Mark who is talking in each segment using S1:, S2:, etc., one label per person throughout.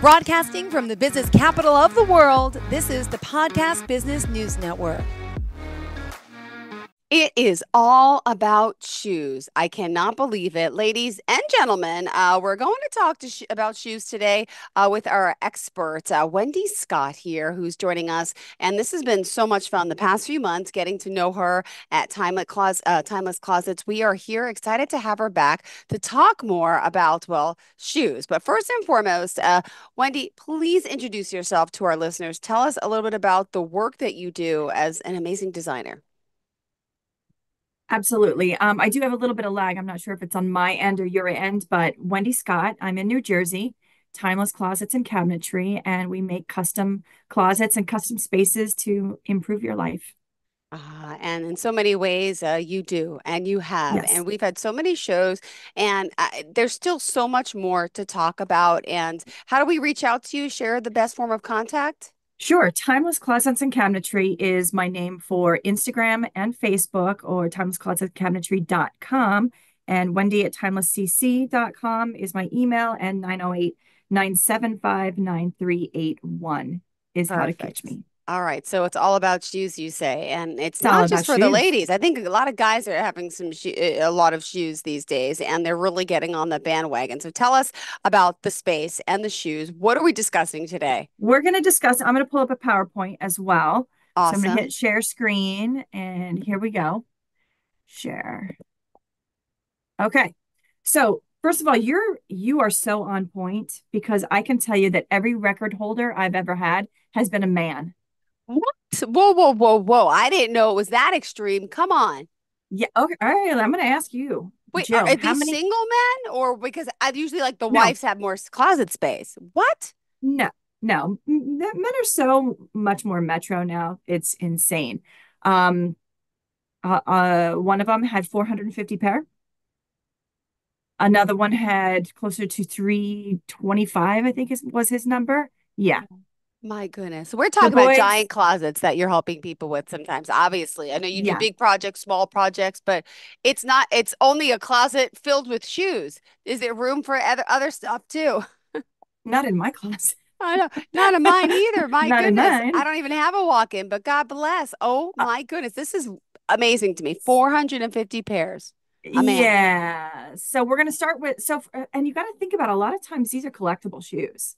S1: Broadcasting from the business capital of the world, this is the Podcast Business News Network.
S2: It is all about shoes. I cannot believe it. Ladies and gentlemen, we're going to talk about shoes today with our expert, Wendy Scott here, who's joining us. And this has been so much fun the past few months, getting to know her at Timeless Closets. We are here excited to have her back to talk more about, well, shoes. But first and foremost, Wendy, please introduce yourself to our listeners. Tell us a little bit about the work that you do as an amazing designer.
S3: Absolutely. I do have a little bit of lag. I'm not sure if it's on my end or your end, but Wendy Scott, I'm in New Jersey, Timeless Closets and Cabinetry, and we make custom closets and custom spaces to improve your life.
S2: And in so many ways, you do, and you have.
S3: Yes.
S2: And we've had so many shows, and there's still so much more to talk about. And how do we reach out to you? Share the best form of contact?
S3: Sure. Timeless Closets and Cabinetry is my name for Instagram and Facebook, or timelessclosetcabinetry.com. And Wendy at timelesscc.com is my email, and 908-975-9381 is how to catch
S2: Perfect.
S3: me.
S2: All right. So it's all about shoes, you say, and it's
S3: It's all
S2: not just
S3: about
S2: for the
S3: shoes.
S2: ladies. I think a lot of guys are having a lot of shoes these days, and they're really getting on the bandwagon. So tell us about the space and the shoes. What are we discussing today?
S3: I'm going to pull up a PowerPoint as well. So I'm going to
S2: Awesome.
S3: hit share screen, and here we go. Share. Okay. So first of all, you are so on point, because I can tell you that every record holder I've ever had has been a man.
S2: What? Whoa, whoa, whoa, whoa. I didn't know it was that extreme. Come on.
S3: Yeah. Okay. All right. I'm going to ask you,
S2: Wait,
S3: Jill,
S2: are
S3: how
S2: these
S3: many?
S2: single men or because I usually like the
S3: No,
S2: wives have more closet space? What?
S3: no, no. Men are so much more metro now. It's insane. Um, one of them had 450 pair. Another one had closer to 325, I think was his number. Yeah.
S2: My goodness. We're
S3: The
S2: talking about
S3: boys,
S2: giant closets that you're helping people with sometimes. Obviously, I know you do
S3: yeah,
S2: big projects, small projects, but it's only a closet filled with shoes. Is there room for other stuff too?
S3: not in my closet.
S2: I know, not in mine either. My
S3: Not in
S2: goodness. I
S3: mine.
S2: don't even have a walk-in, but God bless. Oh
S3: Uh,
S2: my goodness. This is amazing to me. 450 pairs. A man.
S3: yeah. So we're going to start with, and you got to think about, a lot of times these are collectible shoes.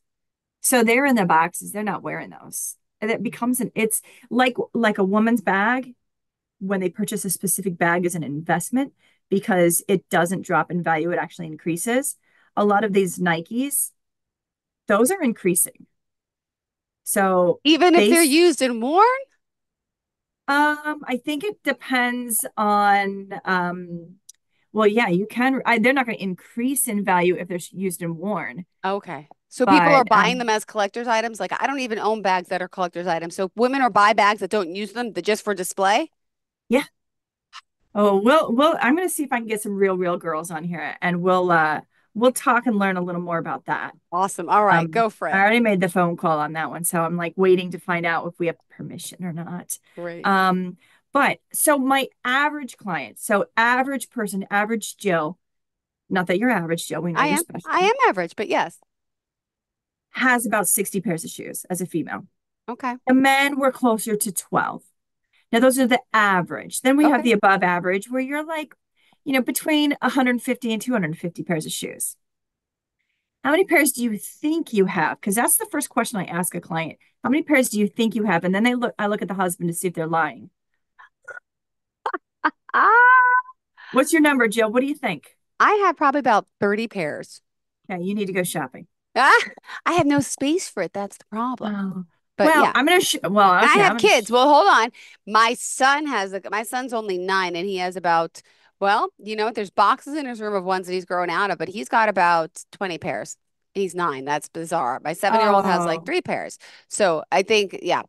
S3: So they're in the boxes. They're not wearing those. And it's like a woman's bag. When they purchase a specific bag as an investment, because it doesn't drop in value, it actually increases. A lot of these Nikes, those are increasing. So
S2: Even if they're
S3: base,
S2: used and worn?
S3: I think it depends on, well, yeah, they're not going to increase in value if they're used and worn,
S2: Okay. So people are
S3: but
S2: buying them as collector's items. Like I don't even own bags that are collector's items. So women are buy bags that don't use them, just for display.
S3: yeah. Oh, I'm going to see if I can get some real girls on here, and we'll talk and learn a little more about that.
S2: Awesome. All right, go for
S3: I
S2: it.
S3: already made the phone call on that one, so I'm like waiting to find out if we have permission or not.
S2: Great.
S3: Um, but so my average client, so average person, average Jill, not that you're average, Jill, we know
S2: I
S3: you're
S2: am.
S3: special,
S2: I am average, but yes.
S3: has about 60 pairs of shoes as a female.
S2: Okay.
S3: The men were closer to 12. Now, those are the average. Then we have
S2: Okay.
S3: the above average, where you're like, between 150 and 250 pairs of shoes. How many pairs do you think you have? Because that's the first question I ask a client. How many pairs do you think you have? And then I look at the husband to see if they're lying.
S2: Ah,
S3: What's your number, Jill? What do you think?
S2: I have probably about 30 pairs.
S3: Yeah, you need to go shopping.
S2: Ah, I have no space for it. That's the problem.
S3: Oh,
S2: But
S3: well,
S2: yeah.
S3: I'm gonna sh well,
S2: And I
S3: okay,
S2: have kids. Well, hold on. My son's only 9 and he has about, well, there's boxes in his room of ones that he's grown out of, but he's got about 20 pairs. He's 9. That's bizarre. My 7-year-old has like
S3: oh,
S2: 3 pairs. So I think, yeah,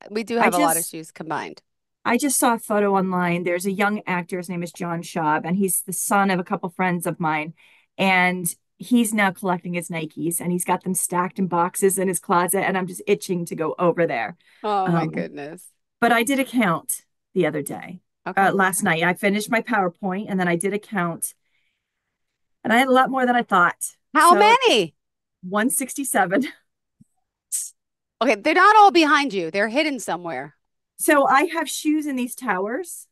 S2: we do
S3: I
S2: have a lot of
S3: just
S2: shoes combined.
S3: I just saw a photo online. There's a young actor. His name is John Schaub, and he's the son of a couple friends of mine. And he's now collecting his Nikes, and he's got them stacked in boxes in his closet. And I'm just itching to go over there.
S2: Oh my
S3: Um,
S2: goodness.
S3: but I did a count the other day,
S2: Okay.
S3: last night. I finished my PowerPoint, and then I did a count, and I had a lot more than I thought.
S2: How
S3: So
S2: many?
S3: 167.
S2: Okay, they're not all behind you. They're hidden somewhere.
S3: So I have shoes in these towers.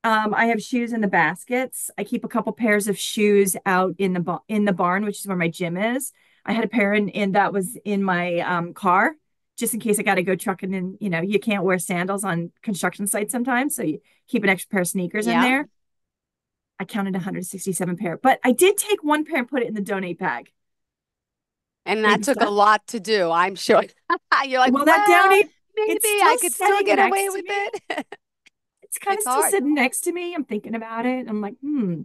S3: I have shoes in the baskets. I keep a couple pairs of shoes out in the barn, which is where my gym is. I had a pair in that was in my car, just in case I got to go trucking. And you can't wear sandals on construction sites sometimes, so you keep an extra pair of sneakers in
S2: Yeah.
S3: there. I counted 167 pair, but I did take one pair and put it in the donate bag.
S2: And that
S3: Maybe
S2: took a
S3: so.
S2: lot to do, I'm sure. You're like,
S3: Well, that
S2: well,
S3: donate,
S2: maybe
S3: it's
S2: I
S3: still
S2: could still
S3: sitting
S2: get away
S3: next to
S2: with
S3: me.
S2: it.
S3: It's kind of
S2: It's
S3: still
S2: hard.
S3: sitting next to me. I'm thinking about it. I'm like, hmm.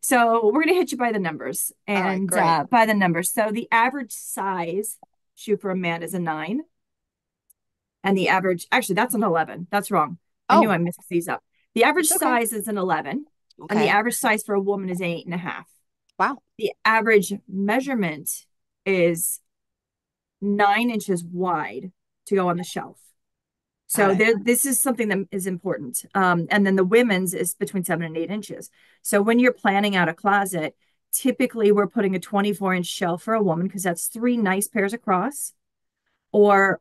S3: So we're gonna hit you by the numbers
S2: All right,
S3: and
S2: great.
S3: by the numbers. So the average size shoe for a man is a 9, and the average actually that's an 11. That's wrong. I knew
S2: Oh,
S3: I mixed these up. The average
S2: it's okay.
S3: size is an 11, and the
S2: Okay.
S3: average size for a woman is 8.5.
S2: Wow.
S3: The average measurement is 9 inches wide to go on the shelf.
S2: Got
S3: So
S2: it.
S3: this is something that is important. And then the women's is between 7 and 8 inches. So when you're planning out a closet, typically we're putting a 24-inch shelf for a woman because that's three nice pairs across. Or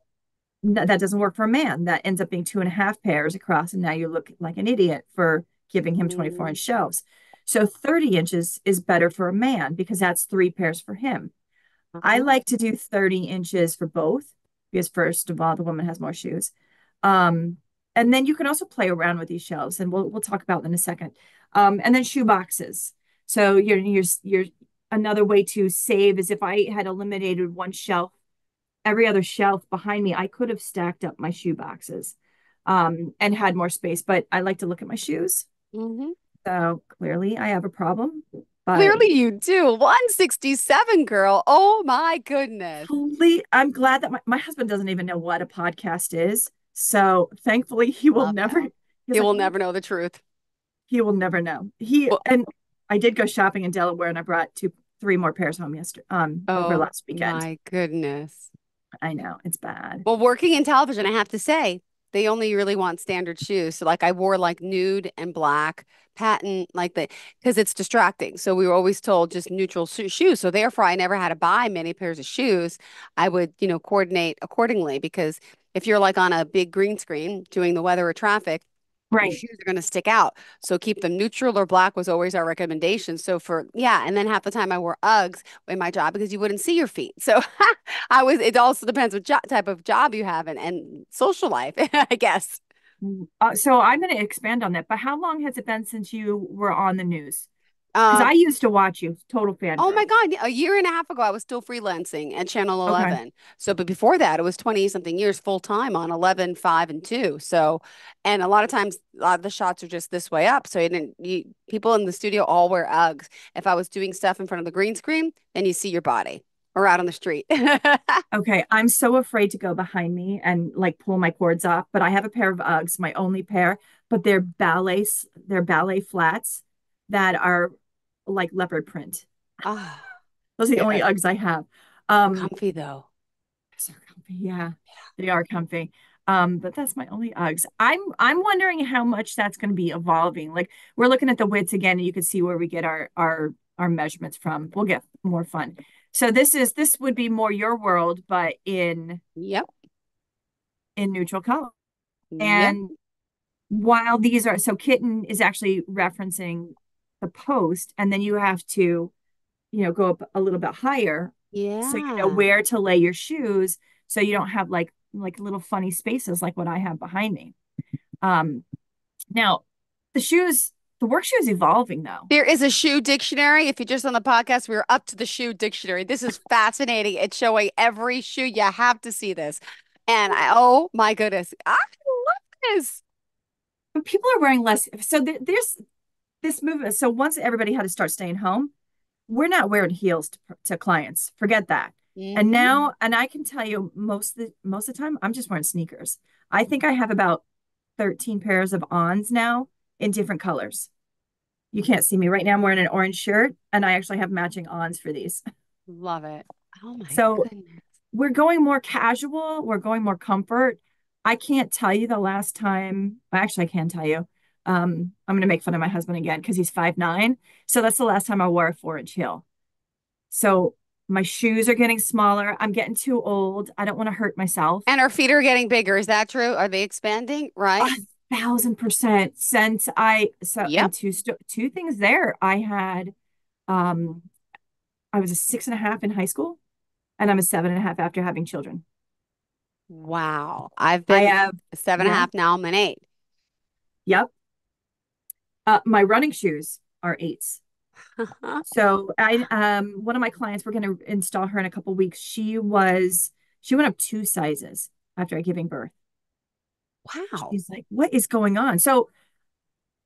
S3: that doesn't work for a man. That ends up being 2.5 pairs across. And now you look like an idiot for giving him 24-inch
S2: Mm,
S3: shelves. So 30 inches is better for a man because that's 3 pairs for him. I
S2: uh-huh.
S3: like to do 30 inches for both because, first of all, the woman has more shoes. Um, and then you can also play around with these shelves, and we'll talk about them in a second. And then shoe boxes. So you're another way to save is if I had eliminated one shelf, every other shelf behind me, I could have stacked up my shoe boxes and had more space. But I like to look at my shoes.
S2: Hmm.
S3: So clearly I have a problem, but
S2: Clearly you do. 167, girl. Oh my goodness.
S3: I'm glad that my husband doesn't even know what a podcast is. So thankfully he will
S2: Love
S3: never,
S2: him.
S3: he's
S2: He
S3: like,
S2: will
S3: "Oh,
S2: never know the truth.
S3: he will never know.
S2: Well,
S3: And I did go shopping in Delaware and I brought three more pairs home yesterday, over
S2: oh
S3: last weekend.
S2: my goodness.
S3: I know it's bad.
S2: Well, working in television, I have to say, they only really want standard shoes. So like I wore like nude and black patent like the because it's distracting. So we were always told just neutral shoes. So therefore I never had to buy many pairs of shoes. I would, coordinate accordingly because if you're like on a big green screen doing the weather or traffic, your
S3: Right.
S2: shoes are going to stick out. So keep them neutral or black was always our recommendation. So for, yeah. And then half the time I wore Uggs in my job because you wouldn't see your feet. So it also depends what type of job you have and social life, I guess.
S3: So I'm going to expand on that. But how long has it been since you were on the news? Because I
S2: Um,
S3: used to watch you, total
S2: Oh my
S3: fangirl.
S2: God, a year and a half ago, I was still freelancing at Channel
S3: Okay.
S2: 11. So, but before that, it was 20 something years full time on 11, 5, and 2. So, and a lot of times, a lot of the shots are just this way up. So, people in the studio all wear Uggs. If I was doing stuff in front of the green screen, then you see your body or out on the street.
S3: Okay. I'm so afraid to go behind me and like pull my cords off, but I have a pair of Uggs, my only pair, but they're ballet flats that are like leopard print.
S2: Ah,
S3: Those are the only
S2: they're
S3: Uggs I have. Um,
S2: comfy though.
S3: so comfy. Yeah, they are comfy. But that's my only Uggs. I'm wondering how much that's going to be evolving. Like we're looking at the widths again, and you can see where we get our measurements from. We'll get more fun. So this would be more your world, but
S2: Yep.
S3: in neutral color.
S2: Yep.
S3: And while these are so kitten is actually referencing the post, and then you have to go up a little bit higher so you know
S2: Yeah.
S3: where to lay your shoes so you don't have like little funny spaces like what I have behind me. Um now the work shoe is evolving though.
S2: There is a shoe dictionary. If you're just on the podcast, we're up to the shoe dictionary. This is fascinating. It's showing every shoe. You have to see this. And oh my goodness, I love this.
S3: But people are wearing less, so there's this movement. So once everybody had to start staying home, we're not wearing heels to clients. Forget that. And
S2: Hmm.
S3: now, and I can tell you most of the time, I'm just wearing sneakers. I think I have about 13 pairs of ons now in different colors. You can't see me right now. I'm wearing an orange shirt, and I actually have matching ons for these.
S2: Love it. Oh my
S3: So
S2: goodness.
S3: we're going more casual. We're going more comfort. I can't tell you the last time. Actually, I can tell you. I'm going to make fun of my husband again because he's 5'9". So that's the last time I wore a 4-inch heel. So My shoes are getting smaller. I'm getting too old. I don't want to hurt myself.
S2: And our feet are getting bigger. Is that true? Are they expanding?
S3: A
S2: Right?
S3: 1000% since
S2: Yep.
S3: and two things there. Um I was a 6.5 in high school, and I'm a 7.5 after having children.
S2: Wow. I've
S3: I
S2: been
S3: have,
S2: seven and a
S3: yeah,
S2: half now. I'm an eight.
S3: yep. My running shoes are eights. So I one of my clients, we're going to install her in a couple weeks. She went up 2 sizes after giving birth.
S2: Wow.
S3: She's like, what is going on? So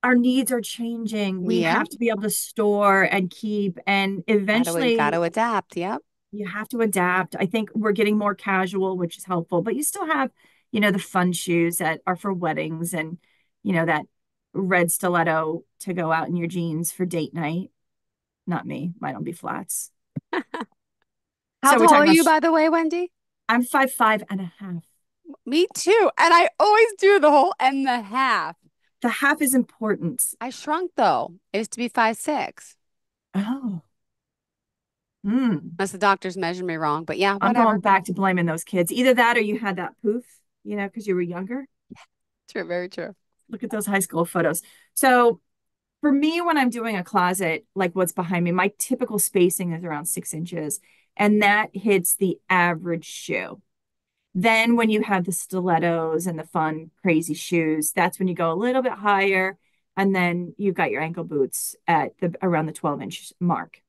S3: our needs are changing. We
S2: Yep.
S3: have to be able to store and keep, and
S2: Got to
S3: eventually
S2: adapt. Yep.
S3: you have to adapt. I think we're getting more casual, which is helpful, but you still have, the fun shoes that are for weddings, and, that red stiletto to go out in your jeans for date night. Not me. Mine will be flats.
S2: How
S3: So we're
S2: tall
S3: talking
S2: are
S3: about,
S2: you, by the way, Wendy?
S3: I'm 5'5.5".
S2: Me too. And I always do the whole and the half.
S3: The half is important.
S2: I shrunk though. It used to be 5'6".
S3: Oh, hmm.
S2: Unless the doctors measured me wrong. But yeah,
S3: I'm
S2: whatever.
S3: going back to blaming those kids. Either that or you had that poof, because you were younger.
S2: True, very true.
S3: Look at those high school photos. So for me, when I'm doing a closet, like what's behind me, my typical spacing is around 6 inches, and that hits the average shoe. Then when you have the stilettos and the fun, crazy shoes, that's when you go a little bit higher. And then you've got your ankle boots at the around the 12-inch mark.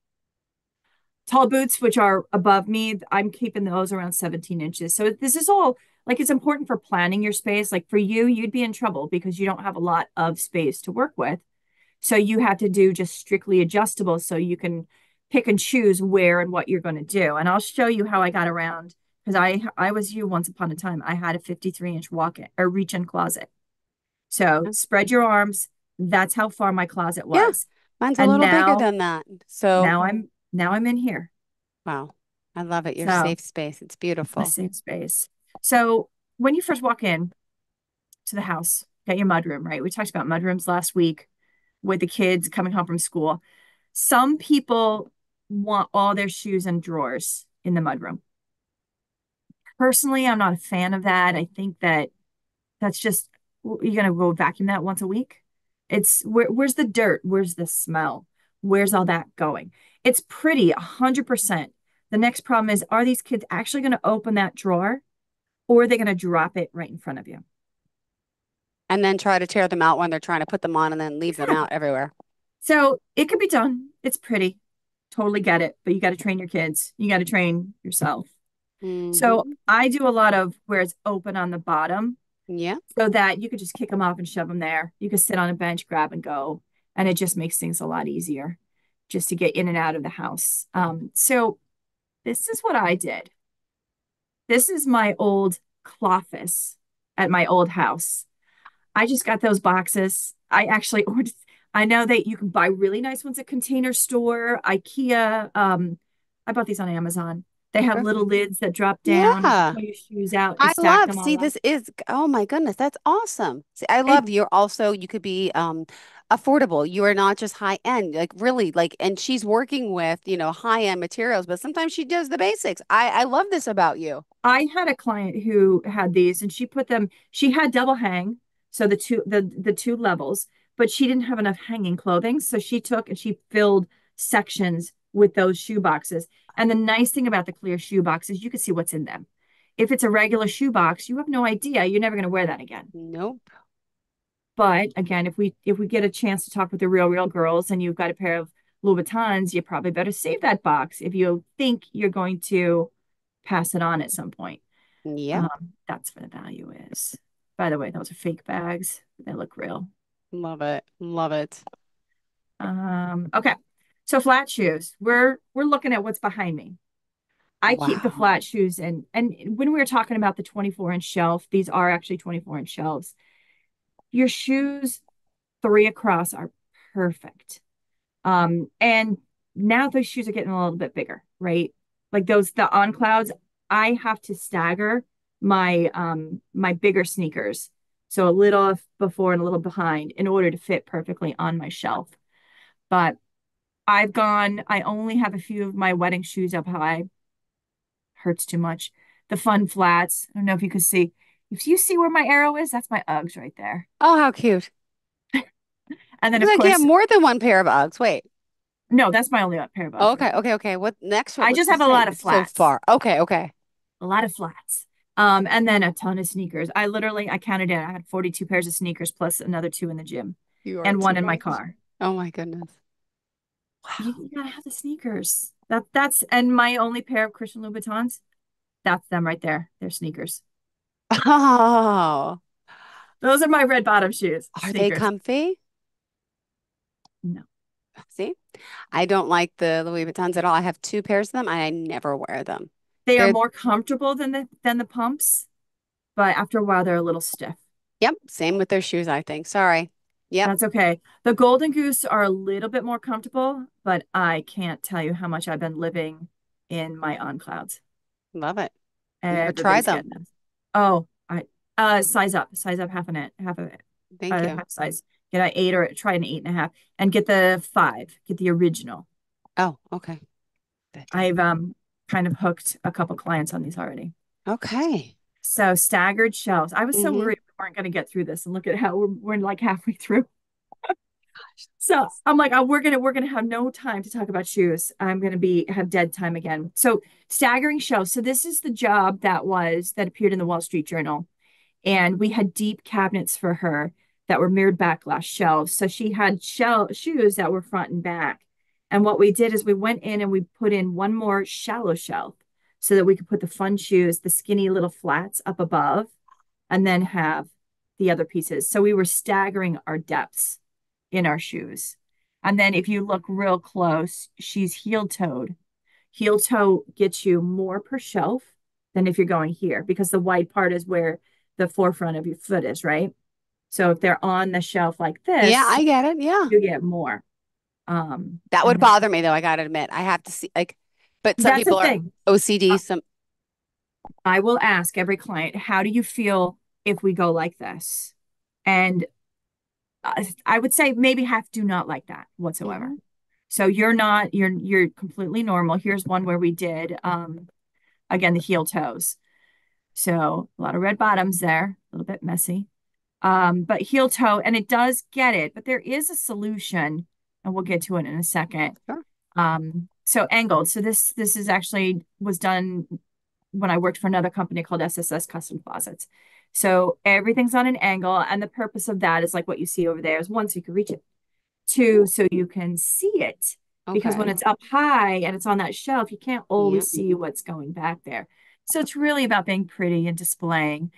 S3: Tall boots, which are above me, I'm keeping those around 17 inches. So this is all like it's important for planning your space. Like for you, you'd be in trouble because you don't have a lot of space to work with. So you have to do just strictly adjustable so you can pick and choose where and what you're going to do. And I'll show you how I got around because I was you once upon a time. I had a 53-inch walk-in or reach-in closet. So spread your arms. That's how far my closet
S2: Yeah,
S3: was.
S2: mine's a
S3: And
S2: little bigger than that. So,
S3: now I'm in here.
S2: wow. I love it. Your
S3: So
S2: safe space. It's
S3: my
S2: beautiful.
S3: safe space. So when you first walk in to the house, got your mudroom, right? We talked about mudrooms last week with the kids coming home from school. Some people want all their shoes and drawers in the mudroom. Personally, I'm not a fan of that. I think that's just you're gonna go vacuum that once a week. It's where's the dirt? Where's the smell? Where's all that going? It's pretty, 100%. The next problem is, are these kids actually going to open that drawer, or are they going to drop it right in front of you?
S2: And then try to tear them out when they're trying to put them on and then leave them out everywhere.
S3: So it could be done. It's pretty. Totally get it. But you got to train your kids. You got to train yourself. So
S2: Hmm.
S3: I do a lot of where it's open on the bottom
S2: Yeah.
S3: so that you could just kick them off and shove them there. You could sit on a bench, grab and go. And it just makes things a lot easier just to get in and out of the house. So this is what I did. This is my old cloffice at my old house. I just got those boxes. I actually ordered, I know that you can buy really nice ones at Container Store, IKEA. I bought these on Amazon. They have little
S2: Perfect.
S3: lids that drop down. You can
S2: Yeah.
S3: pull your shoes out and
S2: I
S3: stack
S2: love,
S3: them
S2: see,
S3: all up.
S2: this is, oh my goodness, that's awesome. See, I
S3: And
S2: love you're also, you could be affordable. You are not just high end, like really, like, and she's working with, high end materials, but sometimes she does the basics. I love this about you.
S3: I had a client who had these, and she had double hang, so the two levels, but she didn't have enough hanging clothing. So she took and she filled sections with those shoe boxes. And the nice thing about the clear shoe box is you can see what's in them. If it's a regular shoe box, you have no idea. You're never going to wear that again.
S2: Nope.
S3: But again, if we get a chance to talk with the real girls and you've got a pair of Louboutins, you probably better save that box if you think you're going to pass it on at some point.
S2: Yep.
S3: That's where the value is. By the way, those are fake bags. They look real.
S2: Love it. Love it.
S3: Okay. So flat shoes. We're looking at what's behind me. I keep the
S2: Wow.
S3: flat shoes in. And when we were talking about the 24-inch shelf, these are actually 24-inch shelves. Your shoes, three across, are perfect. And now those shoes are getting a little bit bigger, right? Like the on clouds, I have to stagger my bigger sneakers. So a little before and a little behind in order to fit perfectly on my shelf. But I only have a few of my wedding shoes up high. Hurts too much. The fun flats. I don't know if you could see. If you see where my arrow is, that's my Uggs right there.
S2: Oh, how cute.
S3: And then,
S2: Looks
S3: of
S2: like you have
S3: course,
S2: more than one pair of Uggs. Wait.
S3: no, that's my only pair of
S2: Oh,
S3: Uggs right
S2: okay,
S3: there.
S2: okay, okay. What next? What
S3: I
S2: looks
S3: just
S2: the
S3: have a
S2: same
S3: lot of
S2: so
S3: flats,
S2: far? Okay, okay.
S3: a lot of flats. And then a ton of sneakers. I counted it. I had 42 pairs of sneakers plus another two in the gym
S2: You are
S3: and one
S2: too
S3: in my
S2: much.
S3: car.
S2: Oh my goodness. Wow.
S3: You gotta have the sneakers. That's and my only pair of Christian Louboutins, that's them right there. They're sneakers.
S2: Oh,
S3: Those are my red bottom shoes.
S2: are they
S3: Sneakers.
S2: comfy?
S3: No.
S2: See, I don't like the Louis Vuittons at all. I have two pairs of them. I never wear them.
S3: They are
S2: They're,
S3: more comfortable than the pumps, but after a while they're a little stiff.
S2: yep, same with their shoes, I think. Sorry. Yep,
S3: That's okay. The Golden Goose are a little bit more comfortable, but I can't tell you how much I've been living in my on clouds.
S2: love it. Never tried
S3: Everybody's
S2: them.
S3: getting this. Oh, I size up half of it,
S2: Thank you.
S3: half size. Get an 8 or try an 8.5, and get the 5. Get the original.
S2: Oh, okay.
S3: I've kind of hooked a couple clients on these already.
S2: Okay.
S3: So staggered shelves. I was so
S2: Hmm.
S3: worried we weren't going to get through this, and look at how we're like halfway through. So I'm like, oh, we're gonna have no time to talk about shoes. I'm gonna be have dead time again. So staggering shelves. So this is the job that appeared in the Wall Street Journal, and we had deep cabinets for her that were mirrored back glass shelves. So she had shoes that were front and back. And what we did is we went in and we put in one more shallow shelf so that we could put the fun shoes, the skinny little flats up above, and then have the other pieces. So we were staggering our depths in our shoes. And then if you look real close, she's heel toed. Heel toe gets you more per shelf than if you're going here because the wide part is where the forefront of your foot is, right? So if they're on the shelf like
S2: Yeah,
S3: this,
S2: I get it. Yeah.
S3: you get more.
S2: That would
S3: And then
S2: bother me though, I gotta admit. I have to see like, but some
S3: that's the
S2: people are
S3: thing.
S2: OCD,
S3: Uh,
S2: some
S3: I will ask every client, how do you feel if we go like this? And I would say maybe half do not like that whatsoever.
S2: Mhm.
S3: So you're completely normal. Here's one where we did again the heel toes. So a lot of red bottoms there, a little bit messy. But heel toe, and it does get it, but there is a solution, and we'll get to it in a second.
S2: Sure.
S3: So angled. So this is actually was done when I worked for another company called SSS Custom Closets. So everything's on an angle, and the purpose of that is like what you see over there is one, so you can reach it. Two, so you can see it. Because when
S2: Okay.
S3: it's up high and it's on that shelf, you can't
S2: Yep.
S3: always see what's going back there. So it's really about being pretty and displaying.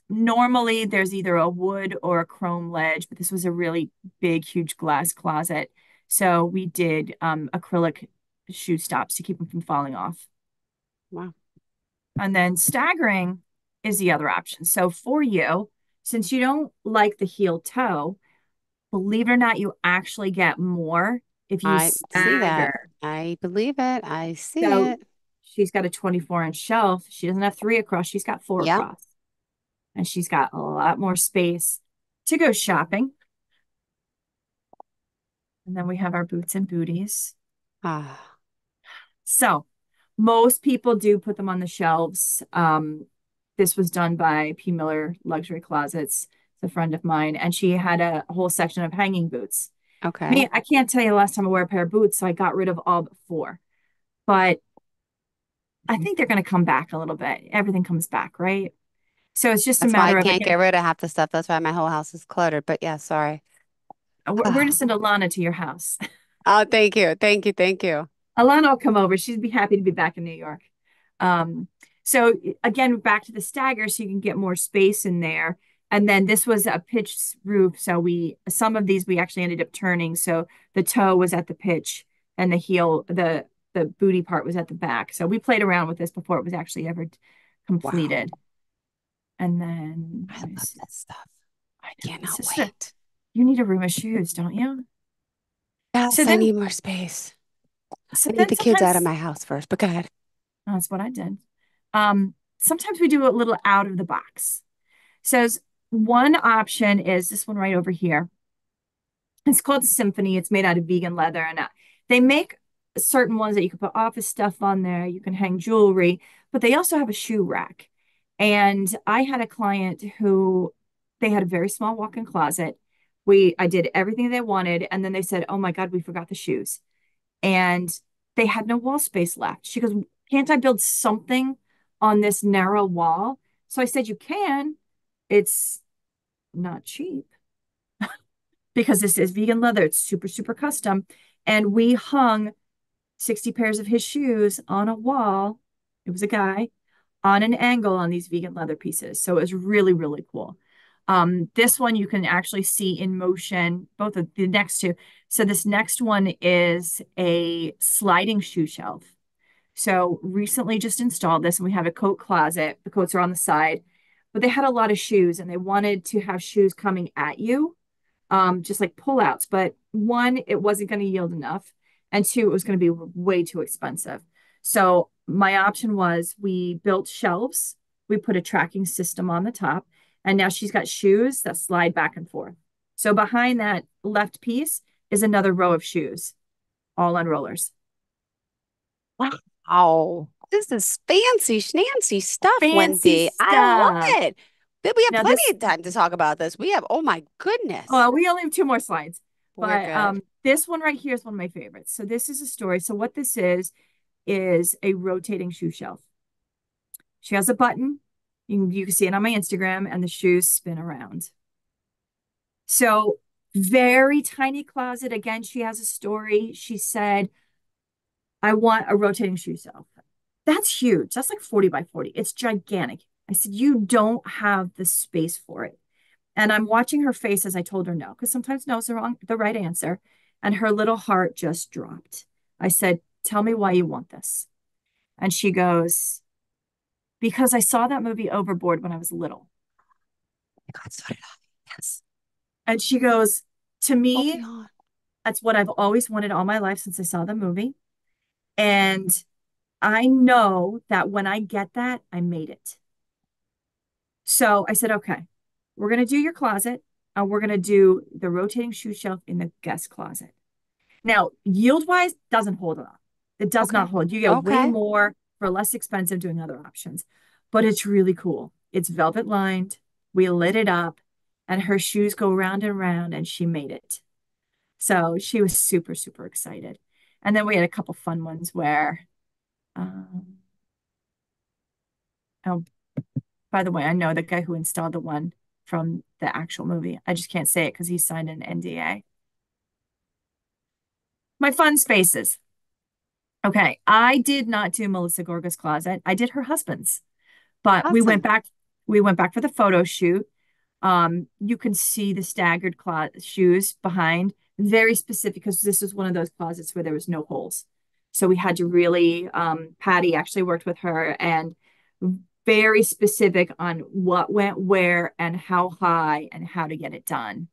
S3: Normally, there's either a wood or a chrome ledge, but this was a really big, huge glass closet. So we did acrylic shoe stops to keep them from falling off.
S2: Wow.
S3: And then staggering is the other option. So for you, since you don't like the heel toe, believe it or not, you actually get more if you
S2: I see that.
S3: stagger.
S2: I believe it. I see
S3: So
S2: it.
S3: she's got a 24-inch shelf. She doesn't have 3 across, she's got 4
S2: Yep.
S3: across. And she's got a lot more space to go shopping. And then we have our boots and booties.
S2: Ah,
S3: So most people do put them on the shelves. This was done by P. Miller Luxury Closets. It's a friend of mine, and she had a whole section of hanging boots.
S2: okay.
S3: Me, I can't tell you the last time I wore a pair of boots, so I got rid of all but 4. But I think they're going to come back a little bit. Everything comes back, right? So it's just a
S2: That's why I
S3: matter of
S2: can't get
S3: again,
S2: rid of half the stuff. That's why my whole house is cluttered. But yeah, sorry.
S3: we're going to send Alana to your house.
S2: Oh, thank you. Thank you. Thank you.
S3: Alana will come over. She'd be happy to be back in New York. Um, so again, back to the stagger, so you can get more space in there. And then this was a pitched roof, so some of these we actually ended up turning. So the toe was at the pitch, and the booty part was at the back. So we played around with this before it was actually ever
S2: Wow.
S3: completed. And then
S2: I
S3: let me
S2: love
S3: see.
S2: this stuff.
S3: I
S2: I
S3: know it's
S2: cannot
S3: just
S2: wait.
S3: you need a room of shoes, don't you? So
S2: Yes, I
S3: then,
S2: need more space.
S3: so
S2: I need
S3: then
S2: the kids out of
S3: sometimes
S2: my house first, but go ahead.
S3: that's what I did. Sometimes we do a little out of the box. So one option is this one right over here. It's called Symphony. It's made out of vegan leather, and they make certain ones that you can put office stuff on there. You can hang jewelry, but they also have a shoe rack. And I had a client who they had a very small walk-in closet. I did everything they wanted, and then they said, "Oh my God, we forgot the shoes." And they had no wall space left. She goes, "Can't I build something on this narrow wall?" So I said, "You can. It's not cheap because this is vegan leather. It's super, super custom." And we hung 60 pairs of his shoes on a wall. It was a guy on an angle on these vegan leather pieces. So it was really, really cool. This one you can actually see in motion, both of the next two. So this next one is a sliding shoe shelf. So recently just installed this, and we have a coat closet. The coats are on the side, but they had a lot of shoes and they wanted to have shoes coming at you, just like pullouts. But one, it wasn't going to yield enough. And two, it was going to be way too expensive. So my option was we built shelves, we put a tracking system on the top, and now she's got shoes that slide back and forth. So behind that left piece is another row of shoes, all on rollers.
S2: Wow. This is fancy schmancy stuff,
S3: Fancy
S2: Wendy. I
S3: stuff.
S2: love it. But we have
S3: Now
S2: plenty
S3: this,
S2: of time to talk about this. We have, oh my goodness.
S3: well, we only have two more slides,
S2: We're
S3: but
S2: good.
S3: this one right here is one of my favorites. So this is a story. So what this is a rotating shoe shelf. She has a button. You can see it on my Instagram, and the shoes spin around. So very tiny closet. Again, she has a story. She said, "I want a rotating shoe shelf." That's huge. That's like 40 by 40. It's gigantic. I said, "You don't have the space for it." And I'm watching her face as I told her no, because sometimes no is the right answer. And her little heart just dropped. I said, "Tell me why you want this." And she goes, "Because I saw that movie Overboard when I was little."
S2: God, so did I. Yes.
S3: And she goes, "To
S2: Oh,
S3: me,
S2: beyond.
S3: that's what I've always wanted all my life since I saw the movie. And I know that when I get that, I made it." So I said, "Okay, we're going to do your closet, and we're going to do the rotating shoe shelf in the guest closet." Now, yield wise, doesn't hold on. It does
S2: Okay.
S3: not hold. You get way
S2: Okay.
S3: more for less expensive doing other options, but it's really cool. It's velvet lined. We lit it up, and her shoes go round and round, and she made it. So she was super, super excited. And then we had a couple fun ones where, um, oh, by the way, I know the guy who installed the one from the actual movie. I just can't say it because he signed an NDA. My fun spaces. Okay, I did not do Melissa Gorga's closet. I did her husband's, but
S2: Awesome.
S3: we went back for the photo shoot. You can see the staggered shoes behind, very specific because this was one of those closets where there was no holes. So we had to really, Patty actually worked with her and very specific on what went where and how high and how to get it done.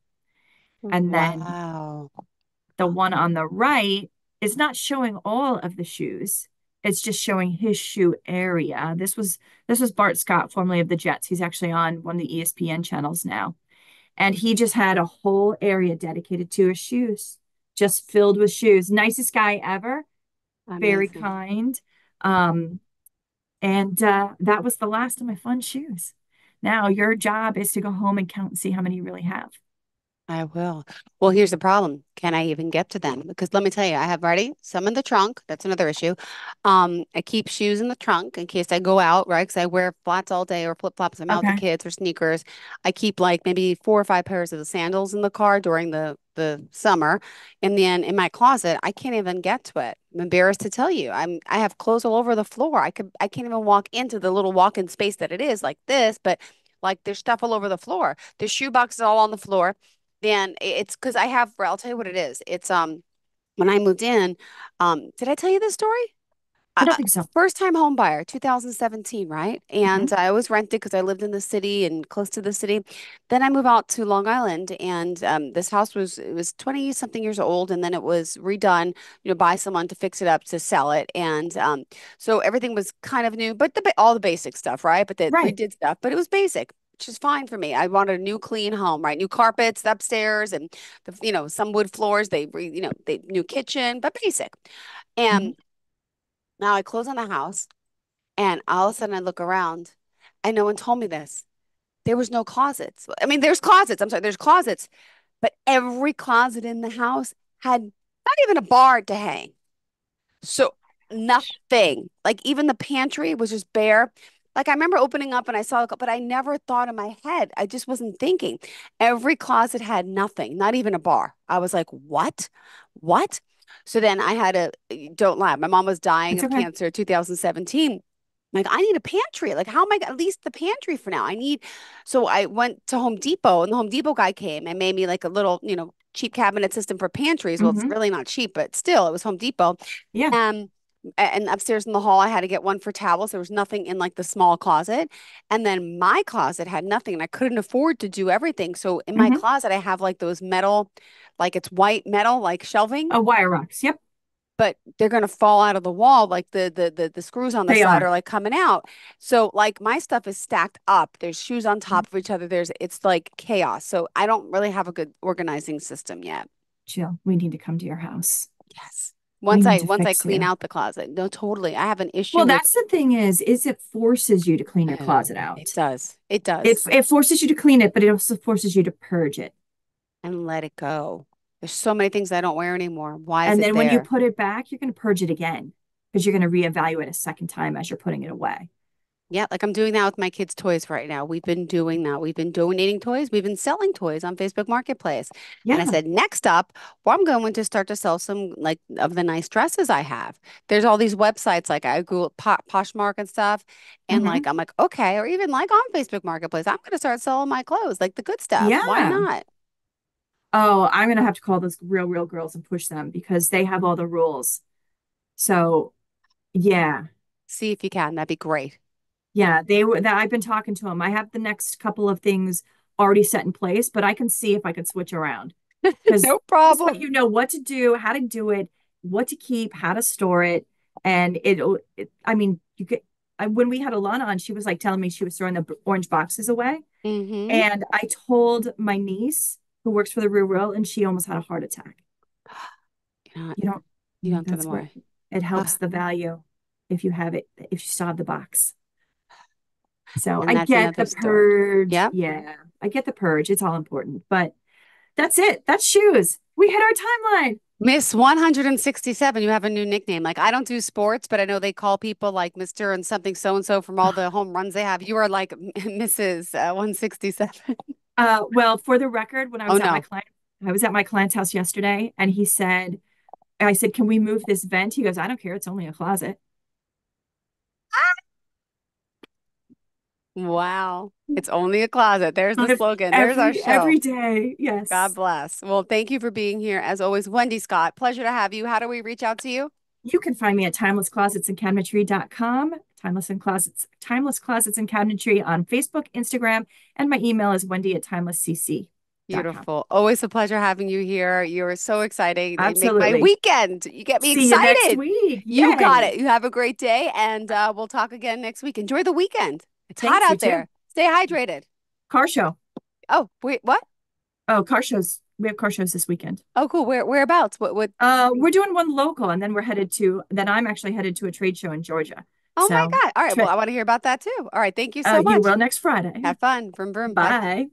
S3: And then
S2: Wow.
S3: the one on the right is not showing all of the shoes. It's just showing his shoe area. This was Bart Scott, formerly of the Jets. He's actually on one of the ESPN channels now. And he just had a whole area dedicated to his shoes, just filled with shoes. Nicest guy ever, very
S2: Amazing.
S3: kind. And that was the last of my fun shoes. Now your job is to go home and count and see how many you really have.
S2: I will. Well, here's the problem. Can I even get to them? Because let me tell you, I have ready some in the trunk. That's another issue. I keep shoes in the trunk in case I go out, right? Because I wear flats all day or flip-flops. I'm out with the
S3: Okay.
S2: kids or sneakers. I keep like maybe 4 or 5 pairs of the sandals in the car during the summer. And then in my closet, I can't even get to it. I'm embarrassed to tell you. I have clothes all over the floor. I can't even walk into the little walk-in space that it is like this, but like there's stuff all over the floor. There's shoe boxes all on the floor. Then it's because I'll tell you what it is. It's when I moved in, did I tell you this story?
S3: I don't think so.
S2: First time home buyer, 2017, right?
S3: Mhm.
S2: And I was rented because I lived in the city and close to the city. Then I moved out to Long Island, and this house was 20 something years old, and then it was redone, by someone to fix it up to sell it, and so everything was kind of new, but all the basic stuff, right? But they
S3: Right.
S2: redid stuff, but it was basic. which is fine for me. I wanted a new clean home, right? New carpets upstairs and some wood floors. They new kitchen, but basic.
S3: Mhm.
S2: And now I close on the house, and all of a sudden I look around, and no one told me this. There was no closets. I mean, there's closets. I'm sorry, there's closets, but every closet in the house had not even a bar to hang. So nothing. Like even the pantry was just bare. Like I remember opening up and I saw, but I never thought in my head. I just wasn't thinking. Every closet had nothing, not even a bar. I was like, what? What? So then I had don't lie. My mom was dying
S3: It's
S2: of
S3: okay.
S2: cancer 2017. Like, I need a pantry. Like, how am I at least the pantry for now? So I went to Home Depot and the Home Depot guy came and made me like a little, cheap cabinet system for pantries. Well, it's
S3: Hmm.
S2: really not cheap, but still, it was Home Depot.
S3: Yeah.
S2: And upstairs in the hall, I had to get one for towels. There was nothing in like the small closet. And then my closet had nothing and I couldn't afford to do everything. So in my
S3: Hmm.
S2: closet, I have like those metal, like it's white metal, like shelving,
S3: Oh, wire rocks. Yep.
S2: but they're going to fall out of the wall. Like the screws on the
S3: They
S2: side are
S3: are.
S2: like coming out. So like my stuff is stacked up. There's shoes on top of each other. It's like chaos. So I don't really have a good organizing system yet.
S3: Jill, we need to come to your house.
S2: Yes.
S3: We need to
S2: Once I
S3: fix
S2: clean
S3: you.
S2: out the closet. No, totally. I have an issue
S3: Well,
S2: with
S3: that's the thing is it forces you to clean your closet
S2: it
S3: out.
S2: does. It
S3: It
S2: does.
S3: it forces you to clean it, but it also forces you to purge it.
S2: And let it go. There's so many things I don't wear anymore. Why is
S3: And
S2: it
S3: then when you
S2: there?
S3: put it back, you're going to purge it again because you're going to reevaluate a second time as you're putting it away.
S2: Yeah, like I'm doing that with my kids' toys right now. We've been doing that. We've been donating toys. We've been selling toys on Facebook Marketplace. And I
S3: Yeah.
S2: said, next up, well, I'm going to start to sell some like of the nice dresses I have. There's all these websites like I Google Poshmark and stuff. And
S3: Hmm.
S2: like I'm like, okay, or even like on Facebook Marketplace, I'm going to start selling my clothes, like the good stuff. Why
S3: Yeah.
S2: not?
S3: Oh, I'm going to have to call those real girls and push them because they have all the rules. So, yeah.
S2: See if you can. That'd be great.
S3: Yeah, they were that I've been talking to them. I have the next couple of things already set in place, but I can see if I can switch around because
S2: No
S3: this way
S2: problem.
S3: you know what to do, how to do it, what to keep, how to store it, and I mean, when we had Alana on, she was like telling me she was throwing the orange boxes away,
S2: Mm-hmm.
S3: and I told my niece who works for the Rural, and she almost had a heart attack.
S2: You know,
S3: You don't,
S2: you don't throw
S3: that's
S2: them
S3: what
S2: away.
S3: it helps
S2: Ah,
S3: the value if you have it, if you still have the box. So
S2: and
S3: I
S2: that's
S3: get
S2: another
S3: the
S2: story.
S3: purge.
S2: Yep.
S3: Yeah, I get the purge. It's all important. But that's it. That's shoes. We hit our timeline.
S2: Miss 167, you have a new nickname. Like I don't do sports, but I know they call people like Mr. and something so and so from all the home runs they have. You are like Mrs. 167.
S3: Well, for the record, when
S2: Oh no.
S3: I was at my client's house yesterday, and I said, can we move this vent? He goes, I don't care. It's only a closet.
S2: Wow. It's only a closet. There's the slogan. There's our show.
S3: Every day.
S2: God
S3: Yes.
S2: bless. Well, thank you for being here. As always, Wendy Scott. Pleasure to have you. How do we reach out to you?
S3: You can find me at timelessclosetsandcabinetry.com, timeless closets and cabinetry on Facebook, Instagram, and my email is wendy@timelesscc.com.
S2: Beautiful. Always a pleasure having you here. You're so exciting. You make my
S3: Absolutely.
S2: weekend. You get me
S3: See you next
S2: excited.
S3: week.
S2: You got
S3: Yay.
S2: it. You have a great day, and we'll talk again next week. Enjoy the weekend. It's hot
S3: Thanks, you
S2: out
S3: too.
S2: there. Stay hydrated.
S3: Car show.
S2: Oh, wait, what?
S3: Oh, car shows. We have car shows this weekend.
S2: Oh, cool. Whereabouts? What?
S3: We're doing one local, and then I'm actually headed to a trade show in Georgia.
S2: Oh my
S3: So,
S2: God. All right. Well, I want to hear about that too. All right. Thank you so
S3: you
S2: much.
S3: will next Friday.
S2: Have fun. Vroom, vroom. Bye.
S3: Bye.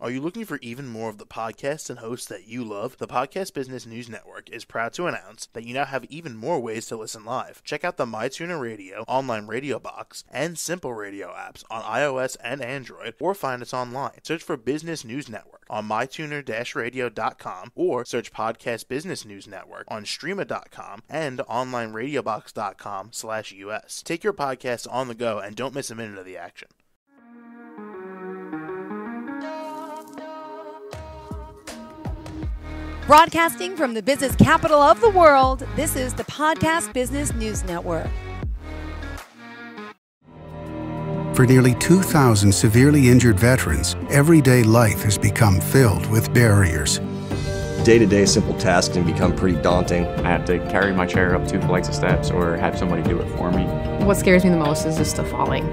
S4: Are you looking for even more of the podcasts and hosts that you love? The Podcast Business News Network is proud to announce that you now have even more ways to listen live. Check out the MyTuner Radio, online radio box, and Simple Radio apps on iOS and Android, or find us online. Search for Business News Network on mytuner-radio.com, or search Podcast Business News Network on streama.com and onlineradiobox.com/US. Take your podcast on the go and don't miss a minute of the action.
S1: Broadcasting from the business capital of the world, this is the Podcast Business News Network.
S5: For nearly 2,000 severely injured veterans, everyday life has become filled with barriers.
S6: Day-to-day simple tasks can become pretty daunting.
S7: I have to carry my chair up 2 flights of steps or have somebody do it for me.
S8: What scares me the most is just the falling.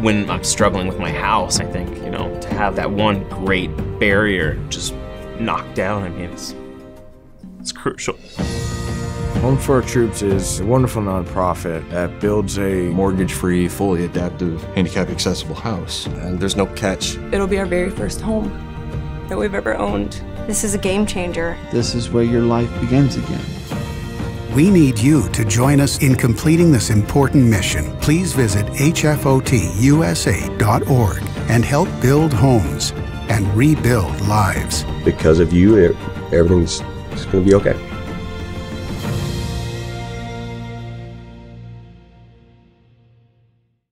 S7: When I'm struggling with my house, I think, to have that one great barrier just knocked down, I mean, it's crucial.
S8: Home for Our Troops is a wonderful nonprofit that builds a
S9: mortgage-free, fully adaptive, handicap-accessible house.
S6: And there's no catch.
S10: It'll be our very first home that we've ever owned. This is a game changer.
S11: This is where your life begins again.
S5: We need you to join us in completing this important mission. Please visit hfotusa.org and help build homes and rebuild lives.
S6: Because of you, everything's going to be okay.